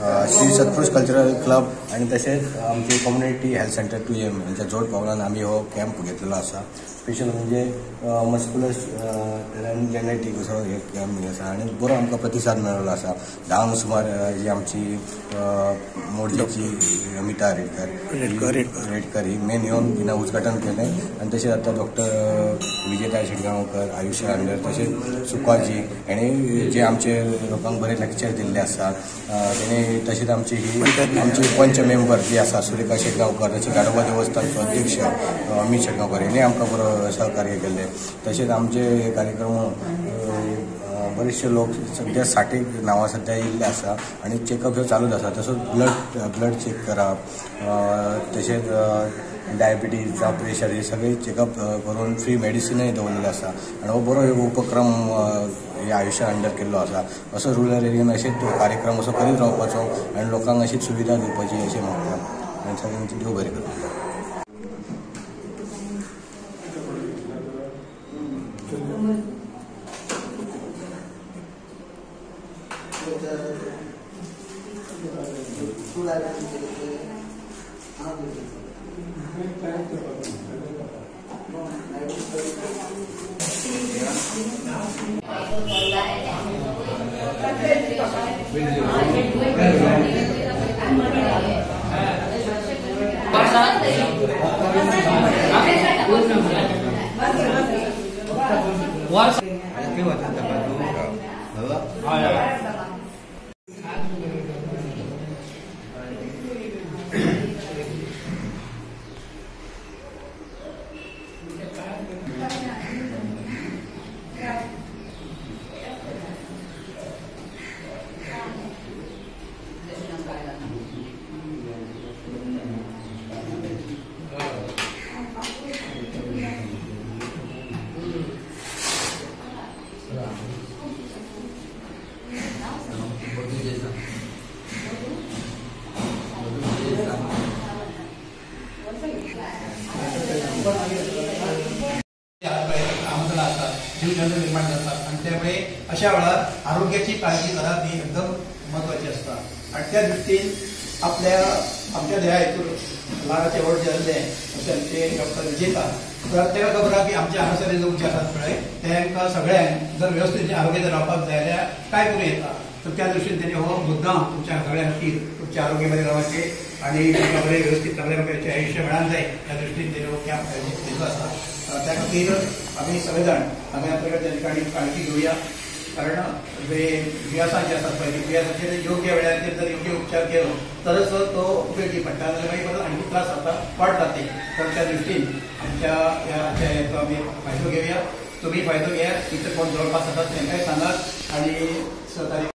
श्री सत्पुरुष cultural club आणि तसेच आमचे कम्युनिटी हेल्थ सेंटर 2M यांच्या जोड पावलान आम्ही हो कॅम्प घेतलेलो असा. स्पेशल म्हणजे मस्क्युलर जेनेटिक असो हे कॅम्प आसा आणि बरो आमकां प्रतिसाद मेळिल्लो आसा. 10 सुमार जी आमची मोडजेची अमिता रेडकर ही मेन येवन तिनं उद्घाटन केलें आणि तशेंच आता डॉक्टर विजयताई शिडगांवकर, आयुष्य अंडर, तशेंच सुकाजी हेणें जे आमचे लोकांक बरे लेक्चर दिल्ले आसा. तेणें तशेंच आमची पंच मेंबर जी आसा सुरेखा शेटगांवकर, तशेंच गाडोबा देवस्थानचो अध्यक्ष अमित शेटगांवकर हेणें आमकां बरो सहकार्य केलें. तशेंच आमचे हे कार्यक्रम बरेचशे लोक सध्या 60 नांवां सध्या येयल्ले आसा आणि चेकअप ह्यो चालूच आसा. तसोच ब्लड चेक करप, तशेंच डायबिटीज जावं प्रेशर हे सगळे चेकअप करून फ्री मेडिसिनूय दवरलेले आसा आणि हो बरो उपक्रम हे आयुष्या अंडर केल्लो आसा. असो रुरल एरियेन अशेच कार्यक्रम असो करीत रावपाचो आनी लोकांक अशीच सुविधा दिवपाची अशें म्हणटा आनी सगळ्यांची देव बरें करता. निर्माण जातात आणि त्यामुळे अशा वेळार आरोग्याची काळजी घेणं ही एकदम महत्वाची असता आणि त्या दृष्टीन आमच्या देहा हेतून ल्हानाचे व्हड जे आसले अशें आमचे डॉक्टर विजयता तर ताका खबर आहा की आमचे हांगासर लोक जे आसात पळय तांकां सगळ्यांक जर व्यवस्थीत आरोग्य जर रावपाक जाय जाल्यार काय करूं येता. तर त्या दृश्टीन तेणी हो मुद्दाम तुमच्या सगळ्या खातीर तुमचे आरोग्य बरें रावचे आणि तुमकां बरें व्यवस्थीत चांगल्या प्रकारचे आयुश्य मेळाक जाय ह्या दृश्टीन तेणी हो कॅम्प आयोजीत केल्लो आसा. त्या खातीर आमी सगळे जाण हांगा प्रकारच्या ठिकाणी काळजी घेवया कारण दुयेंसां जी आसात पळय दुयेंसांचेर योग्य वेळाचेर जर योग्य उपचार केलो तरच तो उपयोगी पडटा नाजाल्यार मागीर परत आनी त्रास जाता वाडटा ते. तर त्या दृश्टीन आमच्या हेचो आमी फायदो घेवया. तुम्ही फायदो घेयात. इतर कोण जवळपास आसात तांकांय सांगात आणि सहकार्य